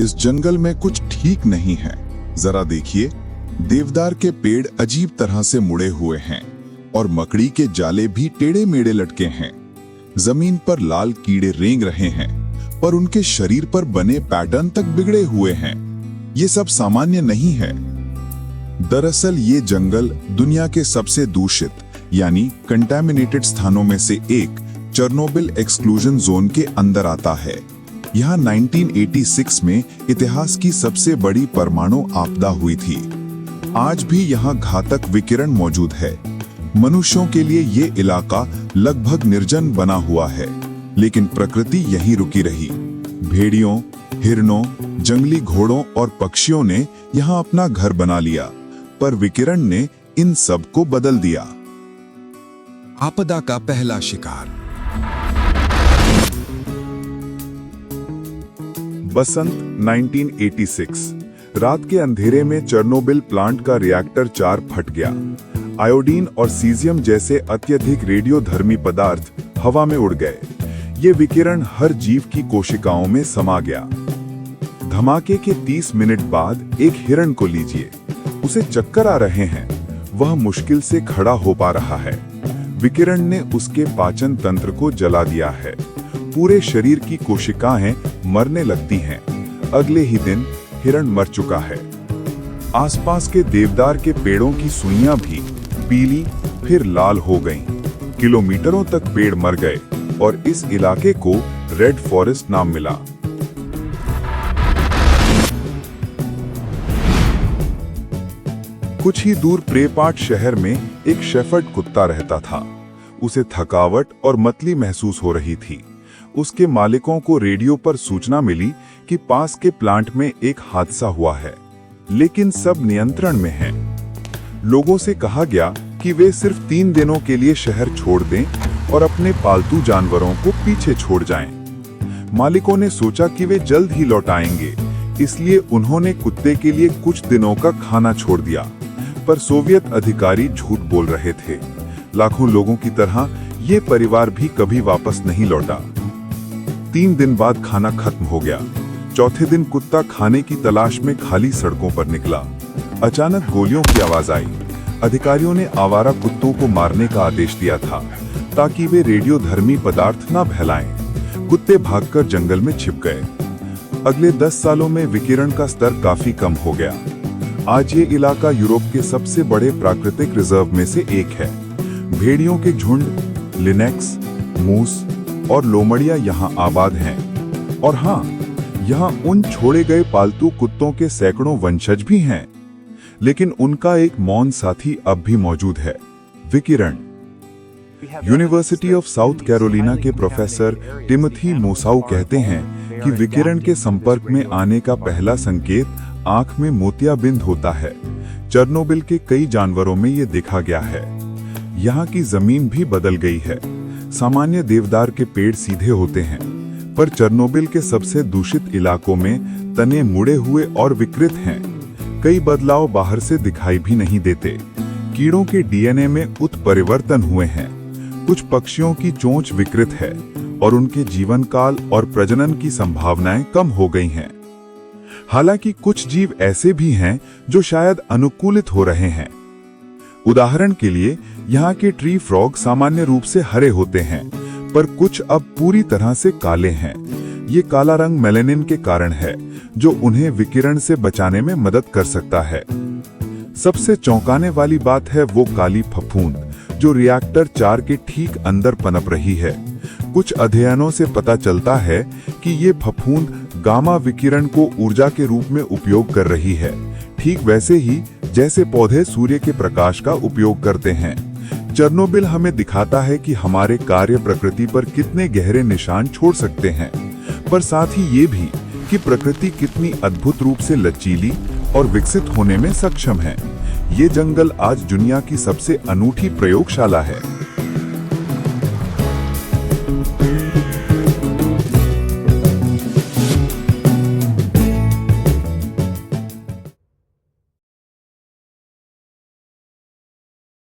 इस जंगल में कुछ ठीक नहीं है। जरा देखिए, देवदार के पेड़ अजीब तरह से मुड़े हुए हैं और मकड़ी के जाले भी टेढ़े मेढ़े लटके हैं। जमीन पर लाल कीड़े रेंग रहे हैं, पर उनके शरीर पर बने पैटर्न तक बिगड़े हुए हैं। ये सब सामान्य नहीं है। दरअसल ये जंगल दुनिया के सबसे दूषित यानी कंटामिनेटेड स्थानों में से एक चेरनोबिल एक्सक्लूजन जोन के अंदर आता है। यहाँ 1986 में इतिहास की सबसे बड़ी परमाणु आपदा हुई थी। आज भी यहाँ घातक विकिरण मौजूद है। मनुष्यों के लिए ये इलाका लगभग निर्जन बना हुआ है, लेकिन प्रकृति यहीं रुकी रही। भेड़ियों, हिरणों, जंगली घोड़ों और पक्षियों ने यहाँ अपना घर बना लिया, पर विकिरण ने इन सब को बदल दिया। आपदा का पहला शिकार। बसंत 1986। रात के अंधेरे में चेरनोबिल प्लांट का रिएक्टर 4 फट गया। आयोडीन और सीजियम जैसे अत्यधिक रेडियोधर्मी पदार्थ हवा में उड़ गए। ये विकिरण हर जीव की कोशिकाओं में समा गया। धमाके के 30 मिनट बाद एक हिरण को लीजिए, उसे चक्कर आ रहे हैं, वह मुश्किल से खड़ा हो पा रहा है। विकिरण ने उसके पाचन तंत्र को जला दिया है। पूरे शरीर की कोशिकाएं मरने लगती हैं। अगले ही दिन हिरण मर चुका है। आसपास के देवदार के पेड़ों की सुइयां भी पीली फिर लाल हो गईं। किलोमीटरों तक पेड़ मर गए और इस इलाके को रेड फॉरेस्ट नाम मिला। कुछ ही दूर प्रेपाट शहर में एक शेफर्ड कुत्ता रहता था। उसे थकावट और मतली महसूस हो रही थी। उसके मालिकों को रेडियो पर सूचना मिली कि पास के प्लांट में एक हादसा हुआ है, लेकिन सब नियंत्रण में है। लोगों से कहा गया कि वे सिर्फ 3 दिनों के लिए शहर छोड़ दें और अपने पालतू जानवरों को पीछे छोड़ जाएं। मालिकों ने सोचा कि वे जल्द ही लौट आएंगे, इसलिए उन्होंने कुत्ते के लिए कुछ दिनों का खाना छोड़ दिया। पर सोवियत अधिकारी झूठ बोल रहे थे। लाखों लोगों की तरह ये परिवार भी कभी वापस नहीं लौटा। 3 दिन बाद खाना खत्म हो गया। चौथे दिन कुत्ता खाने की तलाश में खाली सड़कों पर निकला। अचानक गोलियों की आवाज आई। अधिकारियों ने आवारा कुत्तों को मारने का आदेश दिया था, ताकि वे रेडियोधर्मी पदार्थ न फैलाएं। कुत्ते भागकर जंगल में छिप गए। अगले 10 सालों में विकिरण का स्तर काफी कम हो गया। आज ये इलाका यूरोप के सबसे बड़े प्राकृतिक रिजर्व में से एक है। भेड़ियों के झुंड, लिनेक्स, मूस और लोमड़िया यहाँ आबाद हैं। और हाँ, यहाँ उन छोड़े गए पालतू कुत्तों के सैकड़ों वंशज भी हैं। लेकिन उनका एक मौन साथी अब भी मौजूद है, विकिरण। यूनिवर्सिटी ऑफ साउथ कैरोलिना के प्रोफेसर टिमोथी मोसाउ कहते हैं कि विकिरण के संपर्क में आने का पहला संकेत आंख में मोतियाबिंद होता है। चेरनोबिल के कई जानवरों में ये देखा गया है। यहाँ की जमीन भी बदल गई है। सामान्य देवदार के पेड़ सीधे होते हैं, पर चेरनोबिल के सबसे दूषित इलाकों में तने मुड़े हुए और विकृत हैं। कई बदलाव बाहर से दिखाई भी नहीं देते। कीड़ों के डीएनए में उत्परिवर्तन हुए हैं। कुछ पक्षियों की चोंच विकृत है और उनके जीवन काल और प्रजनन की संभावनाएं कम हो गई हैं। हालांकि कुछ जीव ऐसे भी हैं जो शायद अनुकूलित हो रहे हैं। उदाहरण के लिए यहाँ के ट्री फ्रॉग सामान्य रूप से हरे होते हैं, पर कुछ अब पूरी तरह से काले हैं। ये काला रंग मेलानिन के कारण है, जो उन्हें विकिरण से बचाने में मदद कर सकता है। सबसे चौंकाने वाली बात है वो काली फफूंद, जो रिएक्टर 4 के ठीक अंदर पनप रही है। कुछ अध्ययनों से पता चलता है कि ये फफूंद गामा विकिरण को ऊर्जा के रूप में उपयोग कर रही है, ठीक वैसे ही जैसे पौधे सूर्य के प्रकाश का उपयोग करते हैं। चेरनोबिल हमें दिखाता है कि हमारे कार्य प्रकृति पर कितने गहरे निशान छोड़ सकते हैं, पर साथ ही ये भी कि प्रकृति कितनी अद्भुत रूप से लचीली और विकसित होने में सक्षम है। ये जंगल आज दुनिया की सबसे अनूठी प्रयोगशाला है।